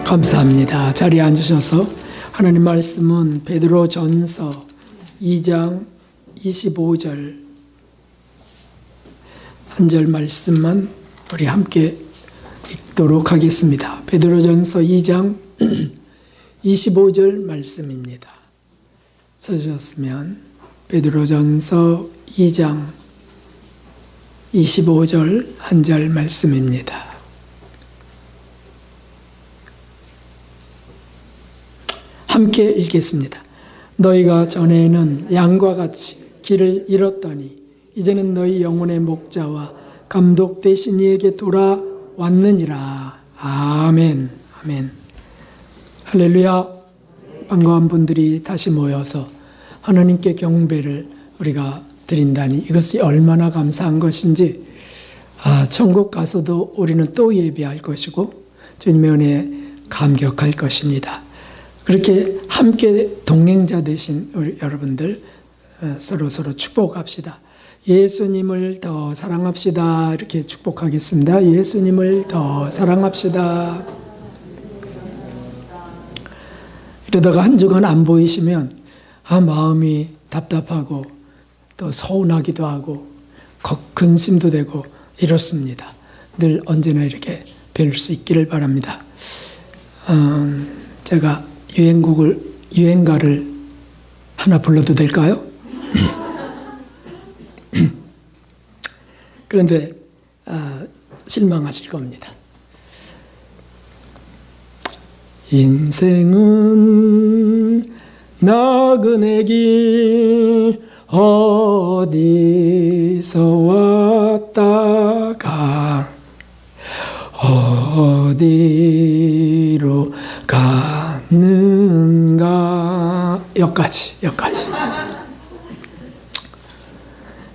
감사합니다. 자리에 앉으셔서 하나님 말씀은 베드로전서 2장 25절 한 절 말씀만 우리 함께 읽도록 하겠습니다. 베드로전서 2장 25절 말씀입니다. 찾으셨으면 베드로전서 2장 25절 한 절 말씀입니다. 함께 읽겠습니다. 너희가 전에는 양과 같이 길을 잃었더니 이제는 너희 영혼의 목자와 감독 되신 이에게 돌아왔느니라. 아멘. 아멘. 할렐루야. 반가운 분들이 다시 모여서 하나님께 경배를 우리가 드린다니 이것이 얼마나 감사한 것인지, 천국 가서도 우리는 또 예배할 것이고 주님의 은혜에 감격할 것입니다. 그렇게 함께 동행자 되신 우리 여러분들 서로 축복합시다. 예수님을 더 사랑합시다. 이렇게 축복하겠습니다. 예수님을 더 사랑합시다. 이러다가 한 주간 안 보이시면 마음이 답답하고 또 서운하기도 하고 근심도 되고 이렇습니다. 늘 언제나 이렇게 뵐 수 있기를 바랍니다. 제가 유행가를 하나 불러도 될까요? 그런데 실망하실 겁니다. 인생은 나그네 길 어디서 왔다가 어디로 가는가. 여기까지.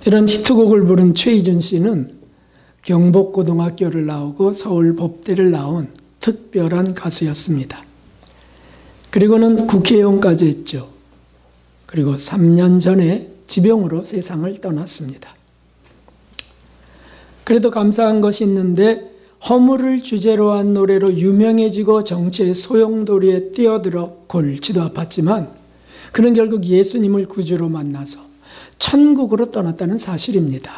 이런 히트곡을 부른 최희준 씨는 경복고등학교를 나오고 서울법대를 나온 특별한 가수였습니다. 그리고는 국회의원까지 했죠. 그리고 3년 전에 지병으로 세상을 떠났습니다. 그래도 감사한 것이 있는데 허물을 주제로 한 노래로 유명해지고 정치의 소용돌이에 뛰어들어 골치도 아팠지만 그는 결국 예수님을 구주로 만나서 천국으로 떠났다는 사실입니다.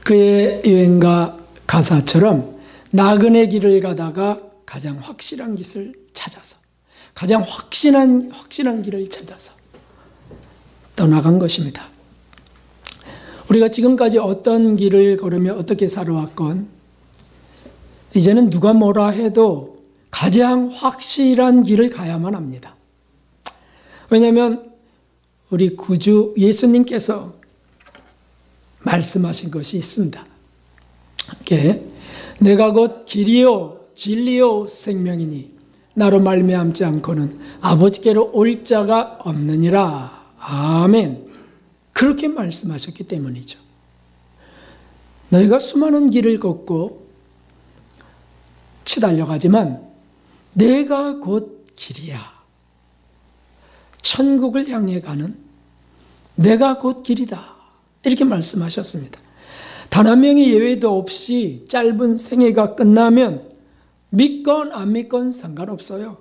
그의 유행가 가사처럼 나그네 길을 가다가 가장 확실한 길을 찾아서 가장 확신한 길을 찾아서 떠나간 것입니다. 우리가 지금까지 어떤 길을 걸으며 어떻게 살아왔건 이제는 누가 뭐라 해도 가장 확실한 길을 가야만 합니다. 왜냐하면 우리 구주 예수님께서 말씀하신 것이 있습니다. 함께 내가 곧 길이요 진리요 생명이니 나로 말미암지 않고는 아버지께로 올 자가 없느니라. 아멘. 그렇게 말씀하셨기 때문이죠. 너희가 수많은 길을 걷고 치달려가지만 내가 곧 길이야. 천국을 향해 가는 내가 곧 길이다. 이렇게 말씀하셨습니다. 단 한 명의 예외도 없이 짧은 생애가 끝나면 믿건 안 믿건 상관없어요.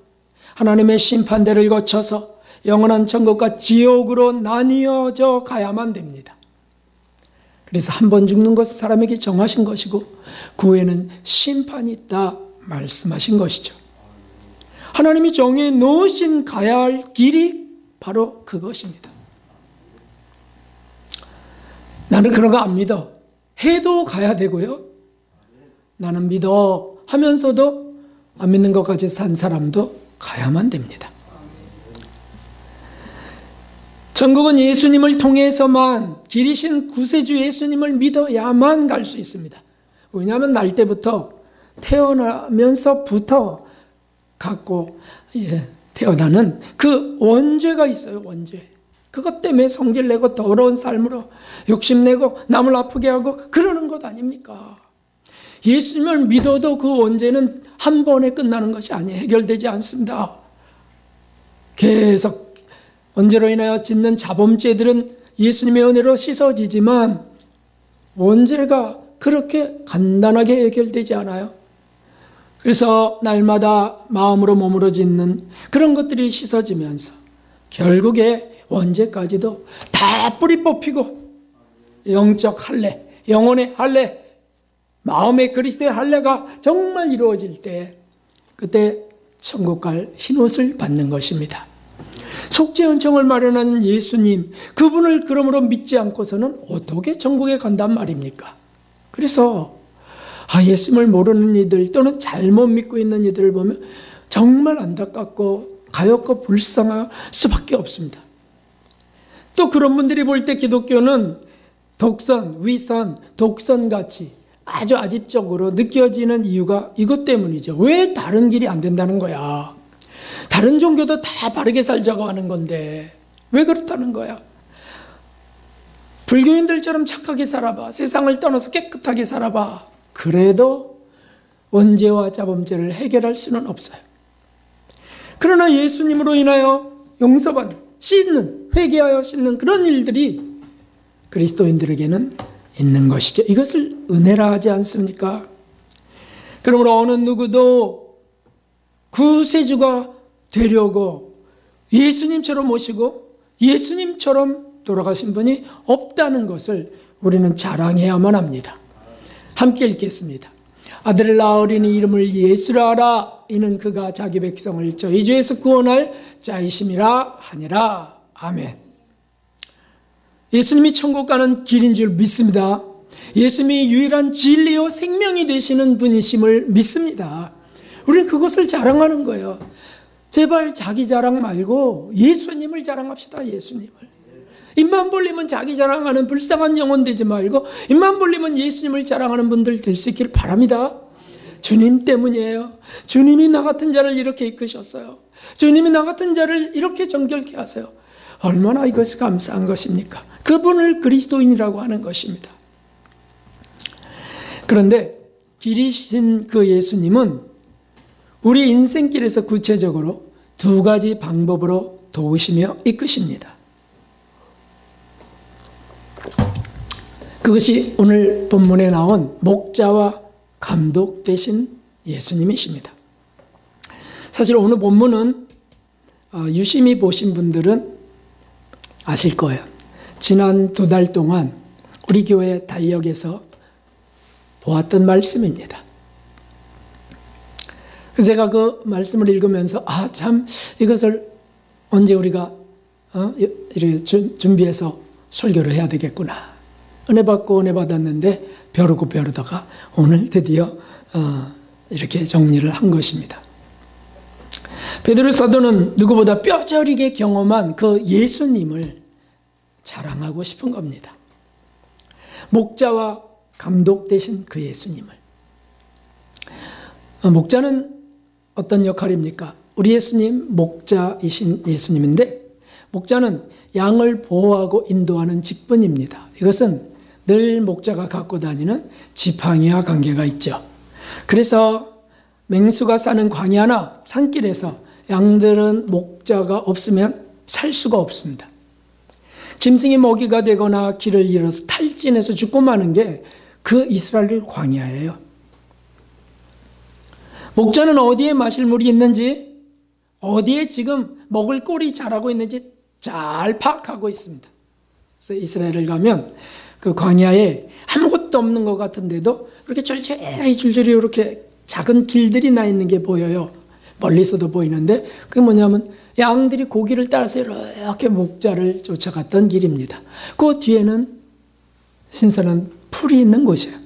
하나님의 심판대를 거쳐서 영원한 천국과 지옥으로 나뉘어져 가야만 됩니다. 그래서 한 번 죽는 것은 사람에게 정하신 것이고 그 후에는 심판이 있다 말씀하신 것이죠. 하나님이 정해 놓으신 가야 할 길이 바로 그것입니다. 나는 그런 거 안 믿어. 해도 가야 되고요. 나는 믿어 하면서도 안 믿는 것까지 산 사람도 가야만 됩니다. 천국은 예수님을 통해서만 길이신 구세주 예수님을 믿어야만 갈 수 있습니다. 왜냐하면 날 때부터 태어나면서부터 갖고 태어나는 그 원죄가 있어요. 원죄. 그것 때문에 성질내고 더러운 삶으로 욕심내고 남을 아프게 하고 그러는 것 아닙니까? 예수님을 믿어도 그 원죄는 한 번에 끝나는 것이 아니에요. 해결되지 않습니다. 계속 원죄로 인하여 짓는 자범죄들은 예수님의 은혜로 씻어지지만 원죄가 그렇게 간단하게 해결되지 않아요. 그래서 날마다 마음으로 몸으로 짓는 그런 것들이 씻어지면서 결국에 언제까지도 다 뿌리 뽑히고 영적 할례, 영혼의 할례, 마음의 그리스도의 할례가 정말 이루어질 때 그때 천국 갈 흰옷을 받는 것입니다. 속죄은총을 마련하는 예수님, 그분을 그러므로 믿지 않고서는 어떻게 천국에 간단 말입니까? 그래서 예수님을 모르는 이들 또는 잘못 믿고 있는 이들을 보면 정말 안타깝고 가엾고 불쌍할 수밖에 없습니다. 또 그런 분들이 볼 때 기독교는 독선, 위선, 독선같이 아주 아집적으로 느껴지는 이유가 이것 때문이죠. 왜 다른 길이 안 된다는 거야? 다른 종교도 다 바르게 살자고 하는 건데 왜 그렇다는 거야? 불교인들처럼 착하게 살아봐. 세상을 떠나서 깨끗하게 살아봐. 그래도 원죄와 자범죄를 해결할 수는 없어요. 그러나 예수님으로 인하여 용서받는, 씻는, 회개하여 씻는 그런 일들이 그리스도인들에게는 있는 것이죠. 이것을 은혜라 하지 않습니까? 그러므로 어느 누구도 구세주가 되려고 예수님처럼 모시고 예수님처럼 돌아가신 분이 없다는 것을 우리는 자랑해야만 합니다. 함께 읽겠습니다. 아들을 낳으리니 이름을 예수라 하라. 이는 그가 자기 백성을 저희 죄에서 구원할 자이심이라 하니라. 아멘. 예수님이 천국 가는 길인 줄 믿습니다. 예수님이 유일한 진리요 생명이 되시는 분이심을 믿습니다. 우리는 그것을 자랑하는 거예요. 제발 자기 자랑 말고 예수님을 자랑합시다. 예수님을. 입만 벌리면 자기 자랑하는 불쌍한 영혼 되지 말고 입만 벌리면 예수님을 자랑하는 분들 될 수 있기를 바랍니다. 주님 때문이에요. 주님이 나 같은 자를 이렇게 이끄셨어요. 주님이 나 같은 자를 이렇게 정결케 하세요. 얼마나 이것이 감사한 것입니까? 그분을 그리스도인이라고 하는 것입니다. 그런데 길이신 그 예수님은 우리 인생길에서 구체적으로 두 가지 방법으로 도우시며 이끄십니다. 그것이 오늘 본문에 나온 목자와 감독 되신 예수님이십니다. 사실 오늘 본문은 유심히 보신 분들은 아실 거예요. 지난 2달 동안 우리 교회 달력에서 보았던 말씀입니다. 제가 그 말씀을 읽으면서 참 이것을 언제 우리가 이렇게 준비해서 설교를 해야 되겠구나. 은혜 받고 은혜 받았는데 벼르고 벼르다가 오늘 드디어 이렇게 정리를 한 것입니다. 베드로 사도는 누구보다 뼈저리게 경험한 그 예수님을 자랑하고 싶은 겁니다. 목자와 감독 되신 그 예수님을. 목자는 어떤 역할입니까? 우리 예수님 목자이신 예수님인데 목자는 양을 보호하고 인도하는 직분입니다. 이것은 늘 목자가 갖고 다니는 지팡이와 관계가 있죠. 그래서 맹수가 사는 광야나 산길에서 양들은 목자가 없으면 살 수가 없습니다. 짐승이 먹이가 되거나 길을 잃어서 탈진해서 죽고 마는 게 그 이스라엘 광야예요. 목자는 어디에 마실 물이 있는지, 어디에 지금 먹을 꼴이 자라고 있는지 잘 파악하고 있습니다. 그래서 이스라엘을 가면 그 광야에 아무것도 없는 것 같은데도 이렇게 줄줄이 이렇게 작은 길들이 나 있는 게 보여요. 멀리서도 보이는데 그게 뭐냐면 양들이 고기를 따라서 이렇게 목자를 쫓아갔던 길입니다. 그 뒤에는 신선한 풀이 있는 곳이에요.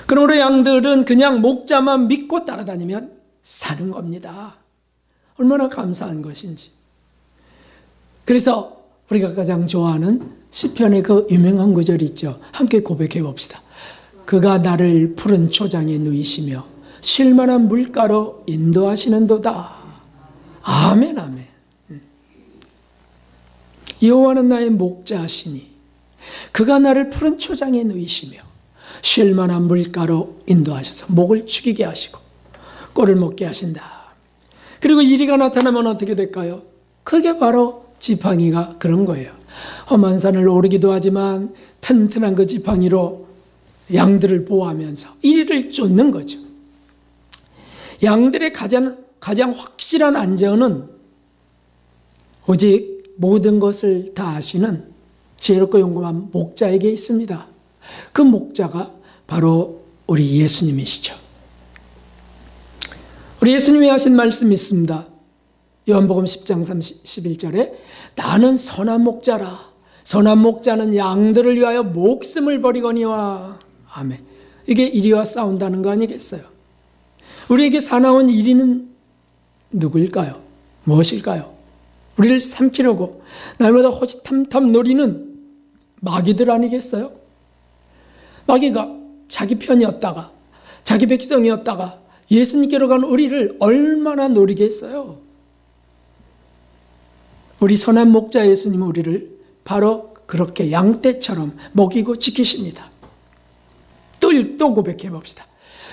그러므로 양들은 그냥 목자만 믿고 따라다니면 사는 겁니다. 얼마나 감사한 것인지. 그래서 우리가 가장 좋아하는 시편의 그 유명한 구절이 있죠. 함께 고백해 봅시다. 그가 나를 푸른 초장에 누이시며 쉴 만한 물가로 인도하시는도다. 아멘, 아멘. 여호와는 나의 목자시니 그가 나를 푸른 초장에 누이시며 쉴 만한 물가로 인도하셔서 목을 축이게 하시고 꼴을 먹게 하신다. 그리고 이리가 나타나면 어떻게 될까요? 그게 바로 지팡이가 그런 거예요. 험한 산을 오르기도 하지만 튼튼한 그 지팡이로 양들을 보호하면서 이리를 쫓는 거죠. 양들의 가장 확실한 안전은 오직 모든 것을 다 아시는 지혜롭고 용감한 목자에게 있습니다. 그 목자가 바로 우리 예수님이시죠. 우리 예수님이 하신 말씀이 있습니다. 요한복음 10장 11절에 나는 선한 목자라. 선한 목자는 양들을 위하여 목숨을 버리거니와. 아멘. 이게 이리와 싸운다는 거 아니겠어요? 우리에게 사나운 이리는 누구일까요? 무엇일까요? 우리를 삼키려고 날마다 호시탐탐 노리는 마귀들 아니겠어요? 마귀가 자기 편이었다가 자기 백성이었다가 예수님께로 간 우리를 얼마나 노리겠어요? 우리 선한 목자 예수님은 우리를 바로 그렇게 양떼처럼 먹이고 지키십니다. 또 고백해 봅시다.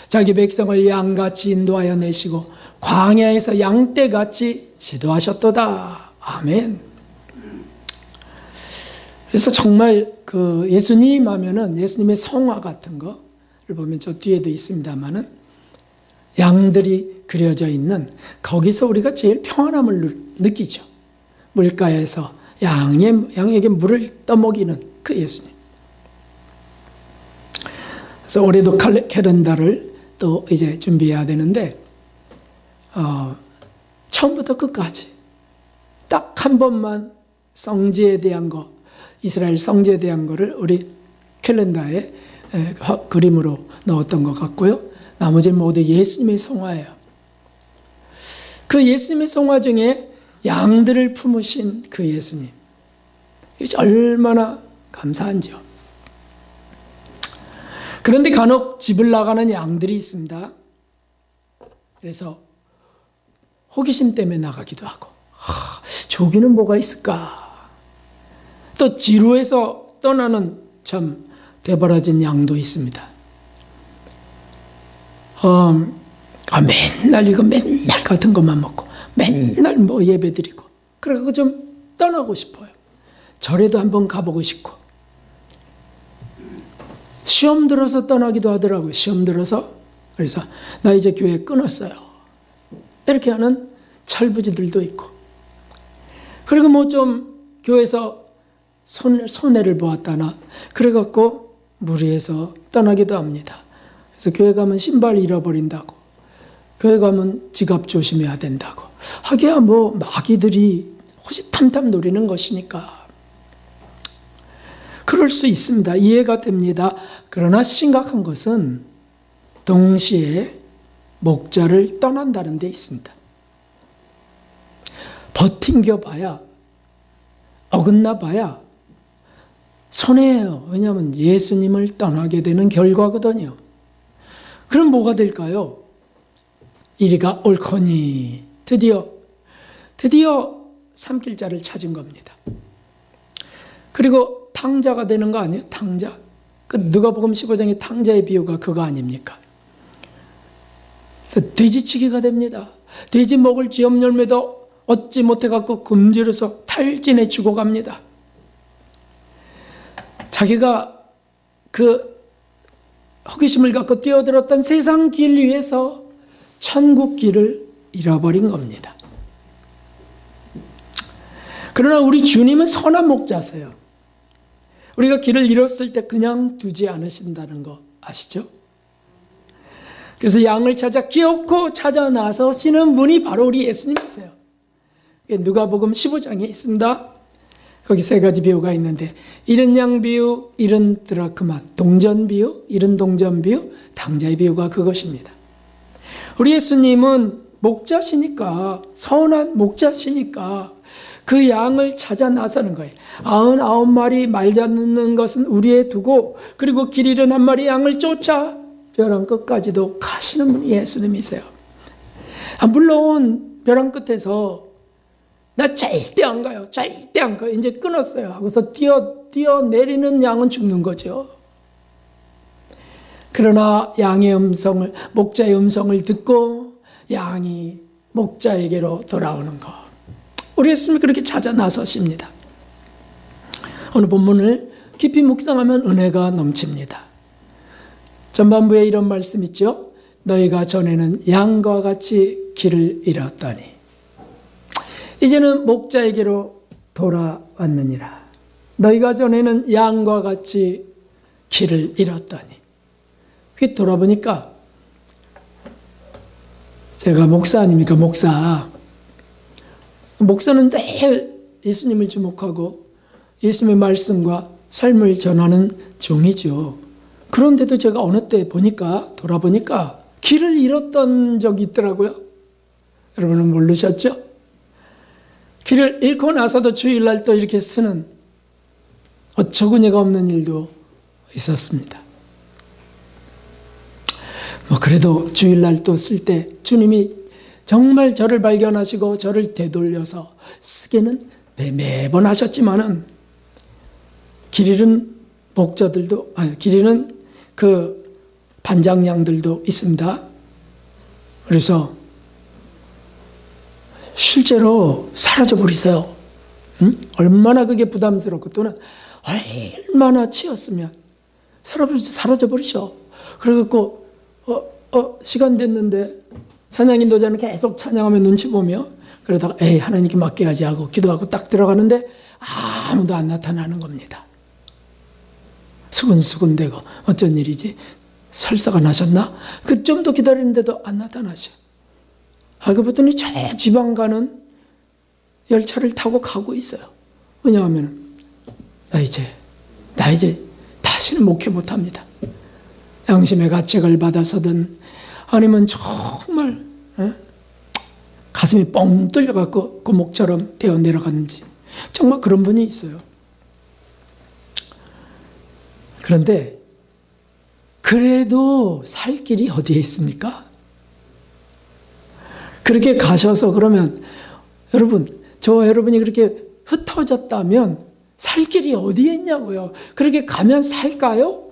자기 백성을 양같이 인도하여 내시고 광야에서 양떼같이 지도하셨도다. 아멘. 그래서 정말 그 예수님 하면은 예수님의 성화 같은 거를 보면 저 뒤에도 있습니다만은 양들이 그려져 있는 거기서 우리가 제일 평안함을 느끼죠. 물가에서 양에게 물을 떠먹이는 그 예수님. 그래서 올해도 캘린더를 또 이제 준비해야 되는데 처음부터 끝까지 딱 한 번만 성지에 대한 거, 이스라엘 성지에 대한 거를 우리 캘린더에 그림으로 넣었던 것 같고요. 나머지는 모두 예수님의 성화예요. 그 예수님의 성화 중에 양들을 품으신 그 예수님. 이것이 얼마나 감사한지요. 그런데 간혹 집을 나가는 양들이 있습니다. 그래서 호기심 때문에 나가기도 하고, 저기는 뭐가 있을까? 또 지루해서 떠나는 참 되버려진 양도 있습니다. 맨날 이거 맨날 같은 것만 먹고 맨날 뭐 예배 드리고 그래서 좀 떠나고 싶어요. 절에도 한번 가보고 싶고 시험 들어서 떠나기도 하더라고요. 시험 들어서 그래서 나 이제 교회 끊었어요. 이렇게 하는 철부지들도 있고 그리고 뭐 좀 교회에서 손해를 보았다나 그래갖고 무리해서 떠나기도 합니다. 그래서 교회 가면 신발 잃어버린다고 교회 가면 지갑 조심해야 된다고 하기야 뭐 마귀들이 호시탐탐 노리는 것이니까 그럴 수 있습니다. 이해가 됩니다. 그러나 심각한 것은 동시에 목자를 떠난다는 데 있습니다. 버틴겨 봐야 어긋나 봐야 손해예요. 왜냐하면 예수님을 떠나게 되는 결과거든요. 그럼 뭐가 될까요? 이리가 옳거니 드디어 삼킬자를 찾은 겁니다. 그리고 탕자가 되는 거 아니에요? 탕자. 그 누가복음 15장의 탕자의 비유가 그거 아닙니까? 그래서 돼지치기가 됩니다. 돼지 먹을 지엄 열매도 얻지 못해갖고 굶주려서 탈진해 죽어갑니다. 자기가 그 호기심을 갖고 뛰어들었던 세상 길 위에서 천국 길을 잃어버린 겁니다. 그러나 우리 주님은 선한 목자세요. 우리가 길을 잃었을 때 그냥 두지 않으신다는 거 아시죠? 그래서 양을 찾아 기어코 찾아 나서시는 분이 바로 우리 예수님이세요. 누가복음 15장에 있습니다. 거기 세 가지 비유가 있는데 잃은 양 비유, 잃은 드라크마, 동전 비유, 잃은 동전 비유, 탕자의 비유가 그것입니다. 우리 예수님은 목자시니까 선한 목자시니까 그 양을 찾아 나서는 거예요. 99마리 말 잡는 것은 우리에 두고 그리고 길 잃은 한 마리 양을 쫓아 벼랑 끝까지도 가시는 분이 예수님이세요. 물론 벼랑 끝에서 나 절대 안 가요. 절대 안 가요. 이제 끊었어요. 하고서 뛰어내리는 양은 죽는 거죠. 그러나 양의 음성을, 목자의 음성을 듣고 양이 목자에게로 돌아오는 것. 우리 예수님이 그렇게 찾아 나서십니다. 오늘 본문을 깊이 묵상하면 은혜가 넘칩니다. 전반부에 이런 말씀 있죠. 너희가 전에는 양과 같이 길을 잃었더니 이제는 목자에게로 돌아왔느니라. 너희가 전에는 양과 같이 길을 잃었더니. 그게 돌아보니까 제가 목사 아닙니까? 목사는 늘 예수님을 주목하고 예수님의 말씀과 삶을 전하는 종이죠. 그런데도 제가 어느 때 돌아보니까 길을 잃었던 적이 있더라고요. 여러분은 모르셨죠? 길을 잃고 나서도 주일날 또 이렇게 쓰는 어처구니가 없는 일도 있었습니다. 그래도 주일날 또 쓸 때 주님이 정말 저를 발견하시고 저를 되돌려서 쓰기는 매번 하셨지만은 길 잃은 목자들도, 길 잃은 그 반장양들도 있습니다. 그래서 실제로 사라져버리세요. 얼마나 그게 부담스럽고 또는 얼마나 치였으면 사라져버리셔. 그래갖고 시간 됐는데 찬양 인도자는 계속 찬양하며 눈치 보며 그러다가 하나님께 맡겨야지 하고 기도하고 딱 들어가는데 아무도 안 나타나는 겁니다. 수근수근대고 어쩐 일이지? 설사가 나셨나? 그 좀 더 기다리는데도 안 나타나셔. 알고 봤더니 저 지방 가는 열차를 타고 가고 있어요. 왜냐하면 나 이제 다시는 목회 못합니다. 양심의 가책을 받아서든 아니면 정말 가슴이 뻥 뚫려갖고 고목처럼 되어 내려갔는지 정말 그런 분이 있어요. 그런데 그래도 살 길이 어디에 있습니까? 그렇게 가셔서 그러면 저와 여러분이 그렇게 흩어졌다면 살 길이 어디에 있냐고요. 그렇게 가면 살까요?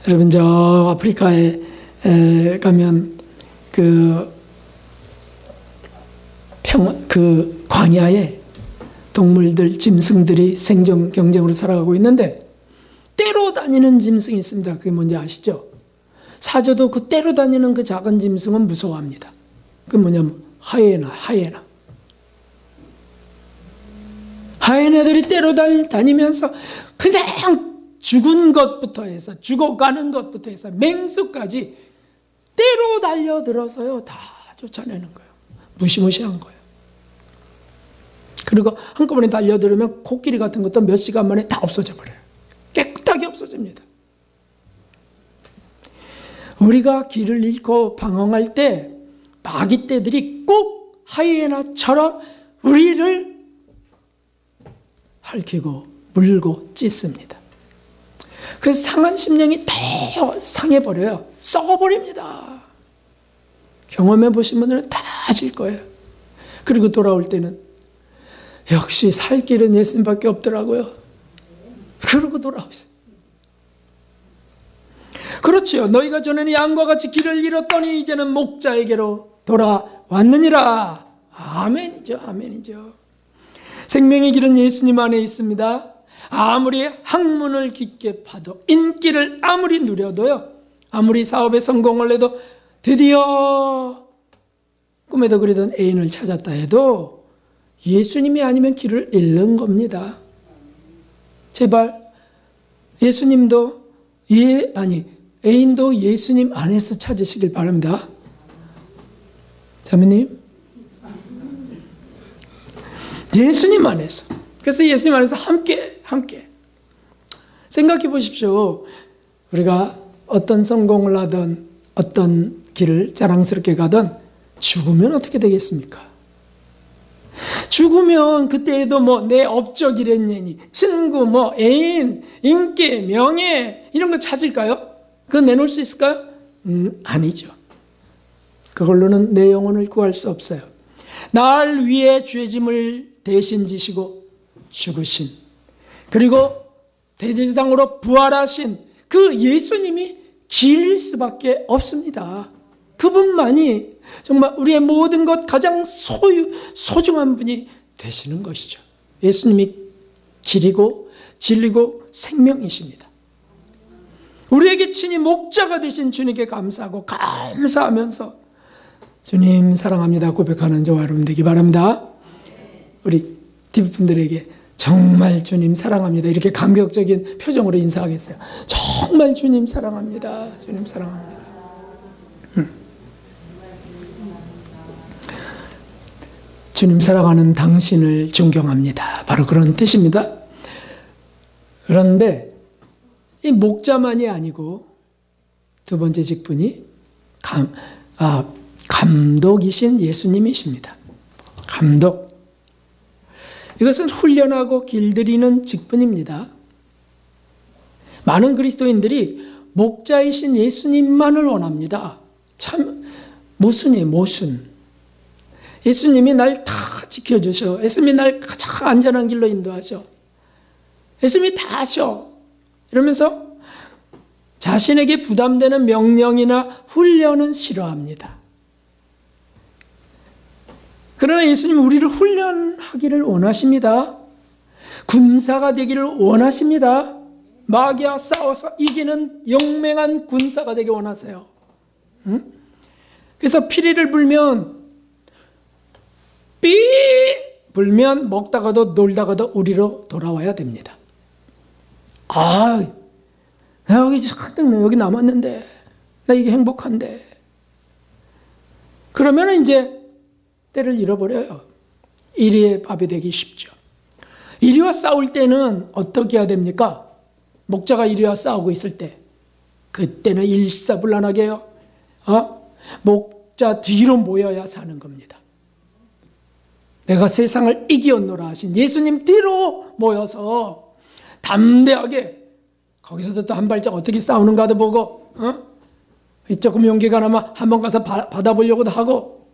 여러분 저 아프리카에 가면 그 광야에 동물들, 짐승들이 생존 경쟁으로 살아가고 있는데 떼로 다니는 짐승이 있습니다. 그게 뭔지 아시죠? 사자도 그 떼로 다니는 그 작은 짐승은 무서워합니다. 그게 뭐냐면 하이에나들이 떼로 다니면서 그냥 죽은 것부터 해서 죽어가는 것부터 해서 맹수까지 떼로 달려들어서요 다 쫓아내는 거예요. 무시무시한 거예요. 그리고 한꺼번에 달려들으면 코끼리 같은 것도 몇 시간 만에 다 없어져 버려요. 깨끗하게 없어집니다. 우리가 길을 잃고 방황할 때 마귀떼들이 꼭 하이에나처럼 우리를 핥히고 물고 찢습니다. 그래서 상한 심령이 다 상해버려요. 썩어버립니다. 경험해 보신 분들은 다 아실 거예요. 그리고 돌아올 때는 역시 살 길은 예수님밖에 없더라고요. 그러고 돌아오세요. 그렇지요. 너희가 전에는 양과 같이 길을 잃었더니 이제는 목자에게로 돌아왔느니라. 아멘이죠. 아멘이죠. 생명의 길은 예수님 안에 있습니다. 아무리 학문을 깊게 파도 인기를 아무리 누려도요. 아무리 사업에 성공을 해도 드디어 꿈에도 그리던 애인을 찾았다 해도 예수님이 아니면 길을 잃는 겁니다. 제발 예수님도 애인도 예수님 안에서 찾으시길 바랍니다. 자매님, 예수님 안에서. 그래서 예수님 안에서 함께 생각해 보십시오. 우리가 어떤 성공을 하든 어떤 길을 자랑스럽게 가든 죽으면 어떻게 되겠습니까? 죽으면 그때에도 내 업적 이랬냐니 친구 애인 인기 명예 이런 거 찾을까요? 그거 내놓을 수 있을까요? 아니죠. 그걸로는 내 영혼을 구할 수 없어요. 날 위해 죄 짐을 대신 지시고 죽으신 그리고 대제사장으로 부활하신 그 예수님이 길일 수밖에 없습니다. 그분만이 정말 우리의 모든 것 가장 소중한 분이 되시는 것이죠. 예수님이 길이고 진리고 생명이십니다. 우리에게 친히 목자가 되신 주님께 감사하고 감사하면서 주님 사랑합니다 고백하는 저와 여러분 되기 바랍니다. 우리 뒷분들에게 정말 주님 사랑합니다 이렇게 감격적인 표정으로 인사하겠어요. 정말 주님 사랑합니다. 주님 사랑합니다. 주님 사랑하는 당신을 존경합니다. 바로 그런 뜻입니다. 그런데 이 목자만이 아니고 두 번째 직분이 감독이신 예수님이십니다. 감독. 이것은 훈련하고 길들이는 직분입니다. 많은 그리스도인들이 목자이신 예수님만을 원합니다. 참 모순이에요, 모순. 예수님이 날 다 지켜주셔. 예수님이 날 가장 안전한 길로 인도하셔. 예수님이 다 하셔. 이러면서 자신에게 부담되는 명령이나 훈련은 싫어합니다. 그러나 예수님은 우리를 훈련하기를 원하십니다. 군사가 되기를 원하십니다. 마귀와 싸워서 이기는 용맹한 군사가 되기 원하세요. 응? 그래서 피리를 불면 삐 불면 먹다가도 놀다가도 우리로 돌아와야 됩니다. 나 여기 한뜩 여기 남았는데 나 이게 행복한데 그러면 이제 때를 잃어버려요. 이리의 밥이 되기 쉽죠. 이리와 싸울 때는 어떻게 해야 됩니까? 목자가 이리와 싸우고 있을 때 그때는 일사불란하게 해요. 목자 뒤로 모여야 사는 겁니다. 내가 세상을 이기었노라 하신 예수님 뒤로 모여서 담대하게 거기서도 또 한 발짝 어떻게 싸우는가도 보고 조금 용기가 나면 한번 가서 받아보려고도 하고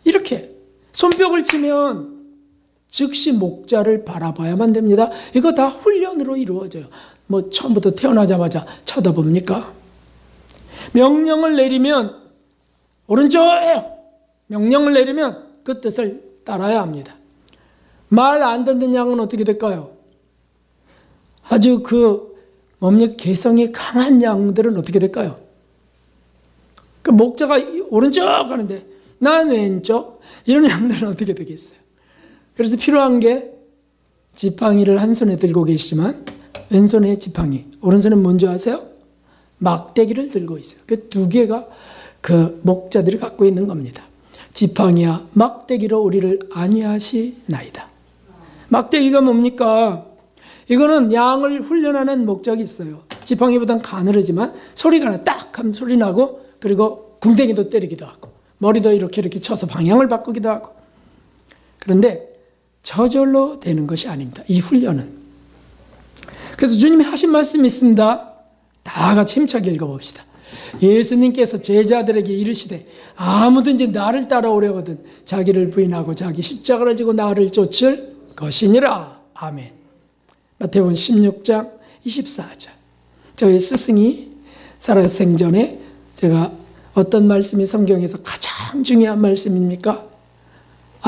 이렇게 손뼉을 치면 즉시 목자를 바라봐야만 됩니다. 이거 다 훈련으로 이루어져요. 뭐 처음부터 태어나자마자 쳐다봅니까? 명령을 내리면 오른쪽이에요. 명령을 내리면 그 뜻을 따라야 합니다. 말 안 듣는 양은 어떻게 될까요? 아주 개성이 강한 양들은 어떻게 될까요? 그 목자가 오른쪽 하는데 난 왼쪽 이런 양들은 어떻게 되겠어요? 그래서 필요한 게 지팡이를 한 손에 들고 계시지만 왼손에 지팡이, 오른손에 뭔지 아세요? 막대기를 들고 있어요. 그 두 개가 그 목자들이 갖고 있는 겁니다. 지팡이와 막대기로 우리를 안위하시나이다. 막대기가 뭡니까? 이거는 양을 훈련하는 목적이 있어요. 지팡이보다는 가늘지만 소리가 나, 딱 하면 소리 나고 그리고 궁뎅이도 때리기도 하고 머리도 이렇게 쳐서 방향을 바꾸기도 하고 그런데 저절로 되는 것이 아닙니다. 이 훈련은. 그래서 주님이 하신 말씀이 있습니다. 다 같이 힘차게 읽어봅시다. 예수님께서 제자들에게 이르시되 아무든지 나를 따라오려거든 자기를 부인하고 자기 십자가를 지고 나를 쫓을 것이니라. 아멘. 마태복음 16장 24절. 저희 스승이 살아생전에 제가 어떤 말씀이 성경에서 가장 중요한 말씀입니까?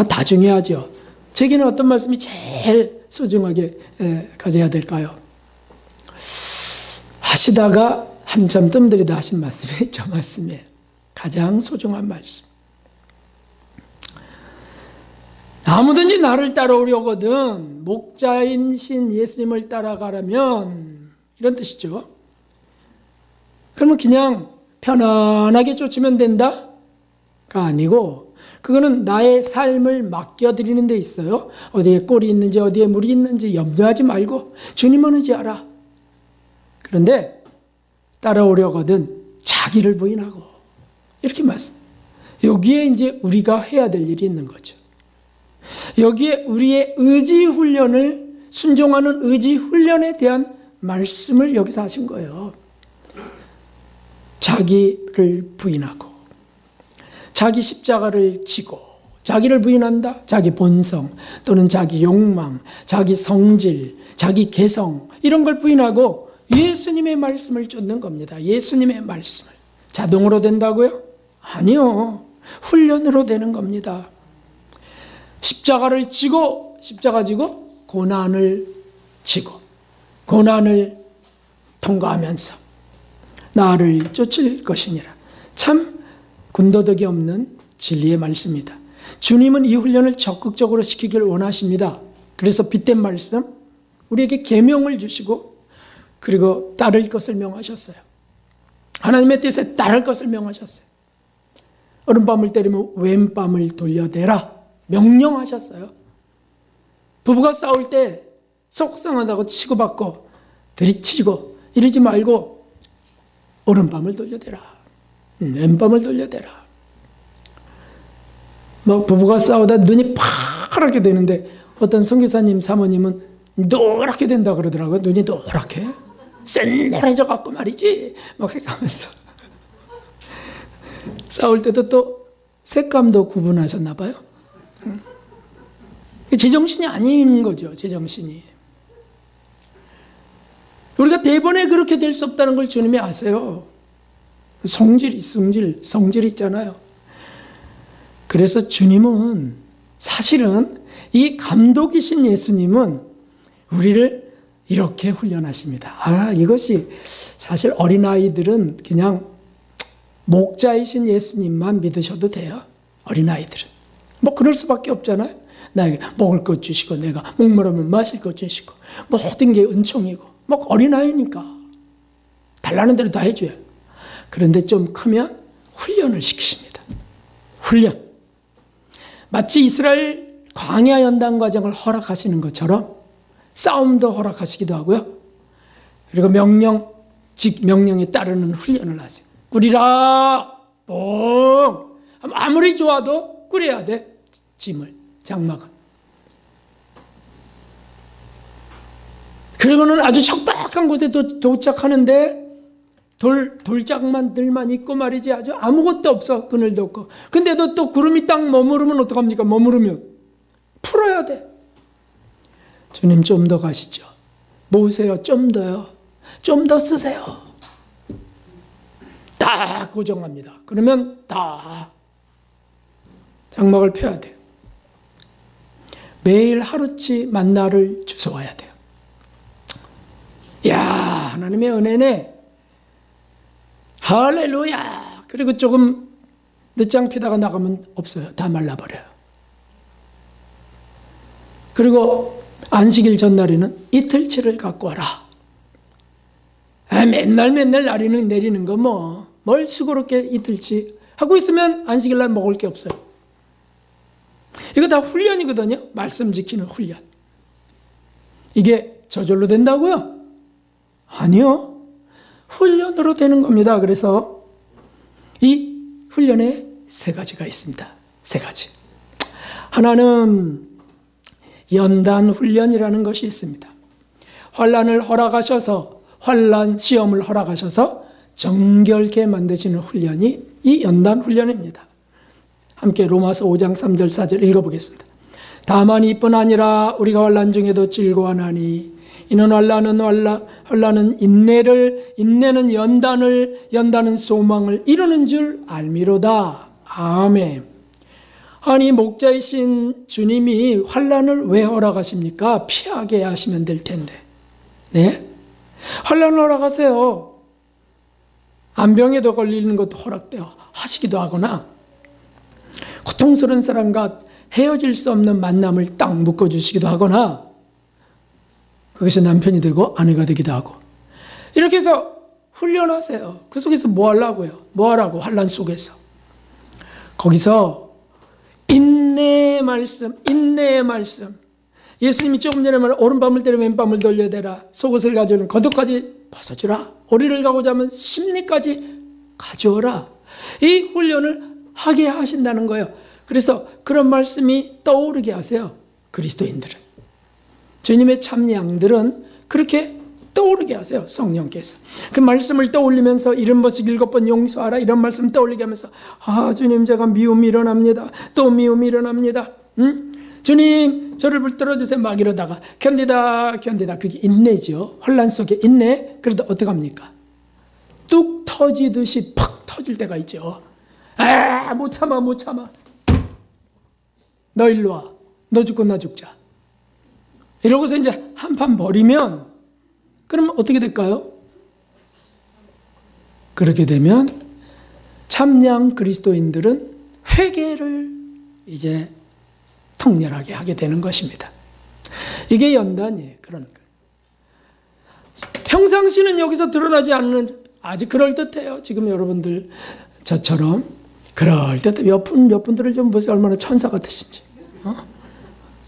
다 중요하죠. 제게는 어떤 말씀이 제일 소중하게 가져야 될까요? 하시다가 한참 뜸 들이다 하신 말씀이 저 말씀이에요. 가장 소중한 말씀. 아무든지 나를 따라오려거든 목자이신 예수님을 따라가라면 이런 뜻이죠. 그러면 그냥 편안하게 쫓으면 된다가 아니고 그거는 나의 삶을 맡겨드리는 데 있어요. 어디에 꼴이 있는지 어디에 물이 있는지 염려하지 말고 주님만 의지하라. 그런데 따라오려거든 자기를 부인하고 이렇게 말씀. 여기에 이제 우리가 해야 될 일이 있는 거죠. 여기에 우리의 의지 훈련을 순종하는 의지 훈련에 대한 말씀을 여기서 하신 거예요. 자기를 부인하고 자기 십자가를 지고 자기를 부인한다. 자기 본성 또는 자기 욕망, 자기 성질, 자기 개성 이런 걸 부인하고 예수님의 말씀을 쫓는 겁니다. 예수님의 말씀을. 자동으로 된다고요? 아니요. 훈련으로 되는 겁니다. 십자가를 지고 십자가 지고 고난을 지고 고난을 통과하면서 나를 쫓을 것이니라. 참 군더더기 없는 진리의 말씀입니다. 주님은 이 훈련을 적극적으로 시키길 원하십니다. 그래서 빗댄 말씀, 우리에게 계명을 주시고 그리고 따를 것을 명하셨어요. 하나님의 뜻에 따를 것을 명하셨어요. 오른밤을 때리면 왼밤을 돌려대라 명령하셨어요. 부부가 싸울 때 속상하다고 치고받고 들이치고 이러지 말고 오른밤을 돌려대라, 왼밤을 돌려대라. 뭐 부부가 싸우다 눈이 파랗게 되는데 어떤 선교사님 사모님은 노랗게 된다 그러더라고요. 눈이 노랗게 쎄해져 갖고 말이지 막 이렇게 하면서 싸울 때도 또 색감도 구분하셨나 봐요. 제정신이 아닌 거죠. 제정신이. 우리가 대번에 그렇게 될 수 없다는 걸 주님이 아세요. 성질 있잖아요. 그래서 주님은 사실은 이 감독이신 예수님은 우리를 이렇게 훈련하십니다. 이것이 사실 어린아이들은 그냥 목자이신 예수님만 믿으셔도 돼요. 어린아이들은. 뭐 그럴 수밖에 없잖아요. 나에게 먹을 것 주시고 내가 목마르면 마실 것 주시고 모든 게 은총이고 뭐 어린아이니까 달라는 대로 다 해줘요. 그런데 좀 크면 훈련을 시키십니다. 훈련. 마치 이스라엘 광야 연단 과정을 허락하시는 것처럼 싸움도 허락하시기도 하고요. 그리고 명령에 따르는 훈련을 하세요. 꾸리라! 뽕! 아무리 좋아도 꾸려야 돼. 짐을, 장막을. 그리고는 아주 척박한 곳에 도착하는데 돌짝만들만 있고 말이지 아주 아무것도 없어. 그늘도 없고. 근데도 또 구름이 딱 머무르면 어떡합니까? 머무르면 풀어야 돼. 주님 좀 더 가시죠. 모으세요. 좀 더요. 좀 더 쓰세요. 딱 고정합니다. 그러면 다 장막을 펴야 돼요. 매일 하루치 만나를 주워와야 돼요. 야, 하나님의 은혜네. 할렐루야. 그리고 조금 늦장 피다가 나가면 없어요. 다 말라버려요. 그리고 안식일 전날에는 이틀치를 갖고 와라. 맨날 내리는 거 뭐. 뭘 수고롭게 이틀치 하고 있으면 안식일 날 먹을 게 없어요. 이거 다 훈련이거든요. 말씀 지키는 훈련. 이게 저절로 된다고요? 아니요. 훈련으로 되는 겁니다. 그래서 이 훈련에 세 가지가 있습니다. 세 가지. 하나는 연단 훈련이라는 것이 있습니다. 환난을 허락하셔서 시험을 허락하셔서 정결케 만드시는 훈련이 이 연단 훈련입니다. 함께 로마서 5장 3절 4절 읽어보겠습니다. 다만 이뿐 아니라 우리가 환난 중에도 즐거워하나니 이는 환난은 인내는 연단은 소망을 이루는 줄 알미로다. 아멘. 아니 목자이신 주님이 환난을 왜 허락하십니까? 피하게 하시면 될 텐데. 네? 환난을 허락하세요. 암병에도 걸리는 것도 허락되어 하시기도 하거나 고통스러운 사람과 헤어질 수 없는 만남을 딱 묶어주시기도 하거나 그것이 남편이 되고 아내가 되기도 하고 이렇게 해서 훈련하세요. 그 속에서 뭐 하려고요? 뭐 하라고? 환난 속에서. 거기서 인내의 말씀. 예수님이 조금 전에 말한 오른밤을 때려 왼밤을 돌려대라. 속옷을 가져오는 겉옷까지 벗어주라. 오리를 가고자 하면 심리까지 가져오라. 이 훈련을 하게 하신다는 거예요. 그래서 그런 말씀이 떠오르게 하세요. 그리스도인들은. 주님의 참 양들은 그렇게 떠오르게 하세요. 성령께서. 그 말씀을 떠올리면서 70번씩 7번 용서하라 이런 말씀 떠올리게 하면서 주님 제가 미움이 일어납니다. 또 미움이 일어납니다. 주님 저를 붙들어주세요. 막 이러다가 견디다 그게 인내죠. 혼란 속에 인내. 그래도 어떡합니까? 뚝 터지듯이 팍 터질 때가 있죠. 못 참아. 너 일로 와. 너 죽고 나 죽자. 이러고서 이제 한판 버리면 그러면 어떻게 될까요? 그렇게 되면 참양 그리스도인들은 회개를 이제 통렬하게 하게 되는 것입니다. 이게 연단이에요. 그런 거. 평상시는 여기서 드러나지 않는 아주 그럴듯해요. 지금 여러분들 저처럼 그럴듯해. 몇 분들을 좀 보세요. 얼마나 천사 같으신지.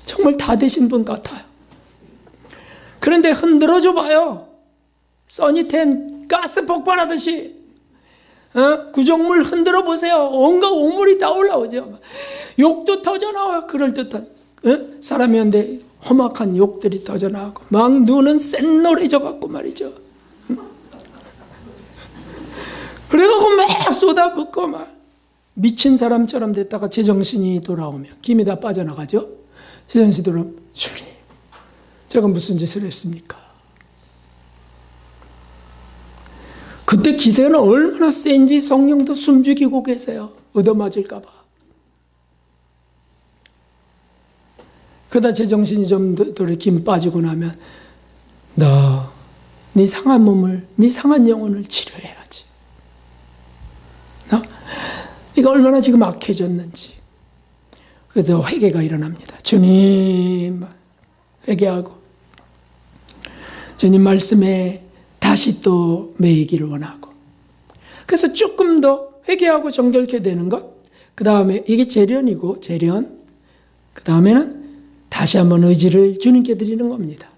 정말 다 되신 분 같아요. 그런데 흔들어줘 봐요. 써니텐 가스 폭발하듯이 구정물 흔들어 보세요. 온갖 오물이 다 올라오죠. 욕도 터져나와요. 그럴듯한 사람이었는데 험악한 욕들이 터져나오고 막 눈은 샛노래져 갖고 말이죠. 그래갖고 막 쏟아붓고 막 미친 사람처럼 됐다가 제정신이 돌아오면 김이 다 빠져나가죠. 제정신이 돌아오면 주님 제가 무슨 짓을 했습니까? 그때 기세는 얼마나 센지 성령도 숨죽이고 계세요. 얻어맞을까 봐. 그러다 제정신이 좀 김 빠지고 나면 너 네 상한 몸을, 네 상한 영혼을 치료해야지. 이거 얼마나 지금 악해졌는지. 그래서 회개가 일어납니다. 주님 회개하고 주님 말씀에 다시 또 매이기를 원하고. 그래서 조금 더 회개하고 정결케 되는 것. 그 다음에 이게 재련이고 재련. 그 다음에는 다시 한번 의지를 주님께 드리는 겁니다.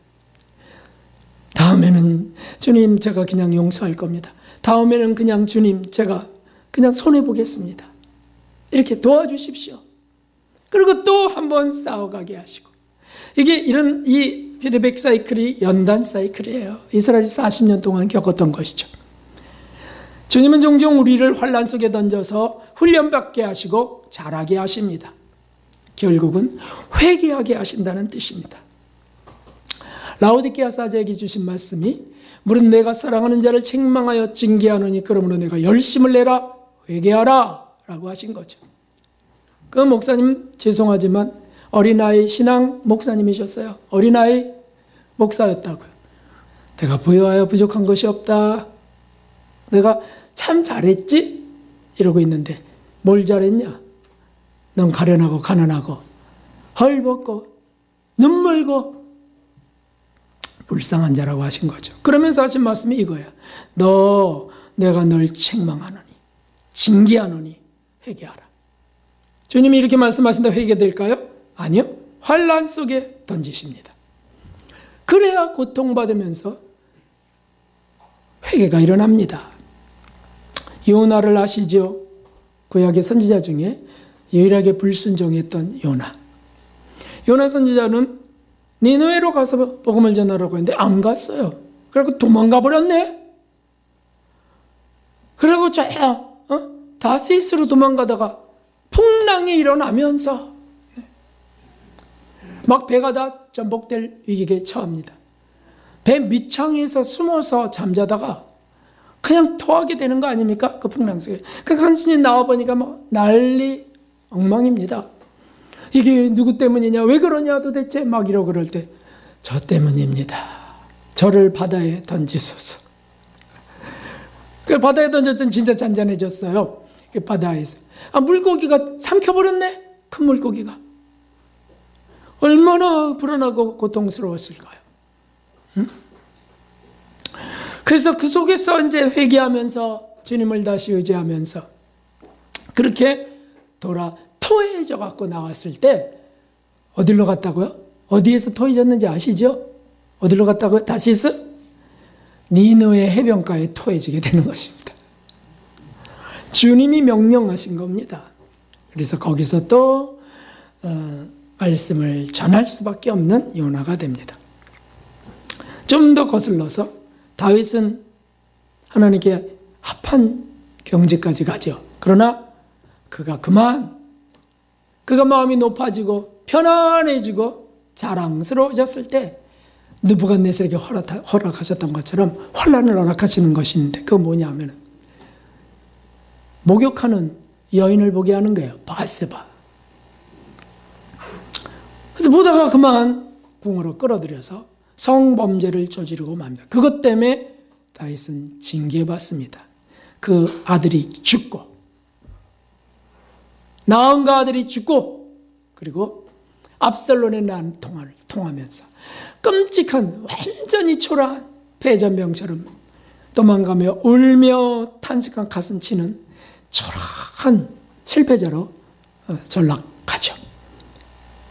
다음에는 주님 제가 그냥 용서할 겁니다. 다음에는 그냥 주님 제가 그냥 손해보겠습니다. 이렇게 도와주십시오. 그리고 또 한번 싸워가게 하시고. 이게 이 피드백 사이클이 연단 사이클이에요. 이스라엘이 40년 동안 겪었던 것이죠. 주님은 종종 우리를 환난 속에 던져서 훈련받게 하시고 자라게 하십니다. 결국은 회개하게 하신다는 뜻입니다. 라오디게아 사제에게 주신 말씀이 물은 내가 사랑하는 자를 책망하여 징계하노니 그러므로 내가 열심을 내라 회개하라 라고 하신 거죠. 그 목사님 죄송하지만 어린아이 신앙 목사님이셨어요. 어린아이 목사였다고요. 내가 부유하여 부족한 것이 없다. 내가 참 잘했지? 이러고 있는데 뭘 잘했냐? 넌 가련하고 가난하고 헐벗고 눈물고 불쌍한 자라고 하신 거죠. 그러면서 하신 말씀이 이거야. 내가 널 책망하노니 징계하노니 회개하라. 주님이 이렇게 말씀하신다 회개될까요? 아니요. 환난 속에 던지십니다. 그래야 고통받으면서 회개가 일어납니다. 요나를 아시죠? 구약의 선지자 중에 유일하게 불순종했던 요나. 요나 선지자는 니느웨로 가서 복음을 전하라고 했는데 안 갔어요. 그래서 도망가 버렸네. 그리고 다시스로 도망가다가 풍랑이 일어나면서 막 배가 다 전복될 위기에 처합니다. 배 밑창에서 숨어서 잠자다가 그냥 토하게 되는 거 아닙니까? 그 풍랑 속에. 그 간신히 나와보니까 뭐 난리 엉망입니다. 이게 누구 때문이냐? 왜 그러냐 도대체? 막 이러고 그럴 때 저 때문입니다. 저를 바다에 던지소서. 그 바다에 던졌더니 진짜 잔잔해졌어요. 그 바다에서. 물고기가 삼켜버렸네? 큰 물고기가. 얼마나 불안하고 고통스러웠을까요? 응? 그래서 그 속에서 이제 회개하면서 주님을 다시 의지하면서 그렇게 토해져 갖고 나왔을 때 어디로 갔다고요? 어디에서 토해졌는지 아시죠? 어디로 갔다고요? 다시스? 니느웨 해변가에 토해지게 되는 것입니다. 주님이 명령하신 겁니다. 그래서 거기서 또 말씀을 전할 수밖에 없는 요나가 됩니다. 좀 더 거슬러서 다윗은 하나님께 합한 경지까지 가죠. 그러나 그가 마음이 높아지고 편안해지고 자랑스러워졌을 때 느부갓네살에게 허락하셨던 것처럼 환난을 허락하시는 것인데 그거 뭐냐 하면 목욕하는 여인을 보게 하는 거예요. 바세바. 그래서 보다가 그만 궁으로 끌어들여서 성범죄를 저지르고 맙니다. 그것 때문에 다윗은 징계받습니다. 그 아들이 죽고, 나은과 아들이 죽고, 그리고 압살론의 난 통하면서 끔찍한 완전히 초라한 패전병처럼 도망가며 울며 탄식한 가슴 치는 초라한 실패자로 전락하죠.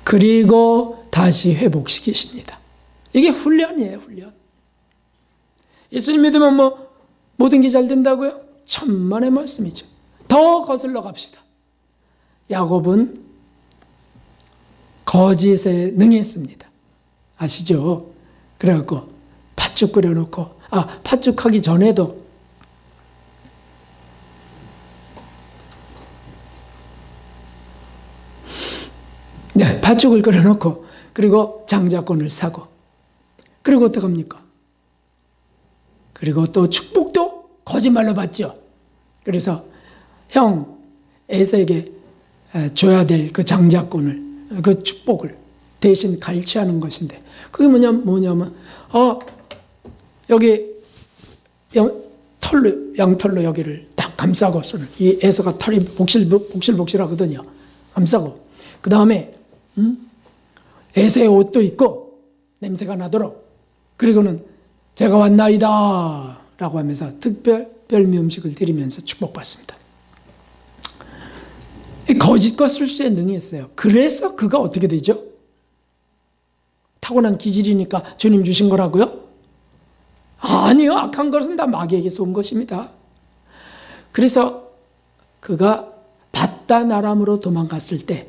그리고 다시 회복시키십니다. 이게 훈련이에요, 훈련. 예수님 믿으면 뭐 모든 게 잘 된다고요? 천만의 말씀이죠. 더 거슬러 갑시다. 야곱은 거짓에 능했습니다. 아시죠? 그래갖고 팥죽 끓여놓고, 팥죽 하기 전에도 팥죽을 끓여놓고, 그리고 장자권을 사고, 그리고 어떡합니까? 그리고 또 축복도 거짓말로 받죠. 그래서 형 에서에게 줘야 될 그 장자권을, 그 축복을 대신 갈취하는 것인데, 그게 뭐냐면 여기 양털로 여기를 딱 감싸고, 손을, 이 에서가 털이 복실복실하거든요. 감싸고, 그 다음에 에서의 옷도 입고 냄새가 나도록, 그리고는 제가 왔나이다 라고 하면서 특별 별미 음식을 드리면서 축복받습니다. 거짓과 술수에 능했어요. 그래서 그가 어떻게 되죠? 타고난 기질이니까 주님 주신 거라고요? 아니요. 악한 것은 다 마귀에게서 온 것입니다. 그래서 그가 바단 아람으로 도망갔을 때,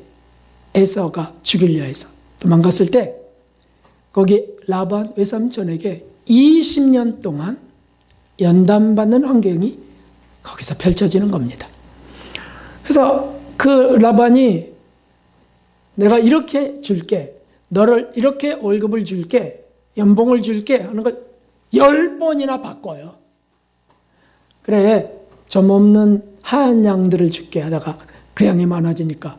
에서가 죽이려 해서 도망갔을 때, 거기 라반 외삼촌에게 20년 동안 연단받는 환경이 거기서 펼쳐지는 겁니다. 그래서 그 라반이 내가 이렇게 줄게, 너를 이렇게 월급을 줄게, 연봉을 줄게 하는 걸 10번이나 바꿔요. 그래, 점 없는 하얀 양들을 줄게 하다가 그 양이 많아지니까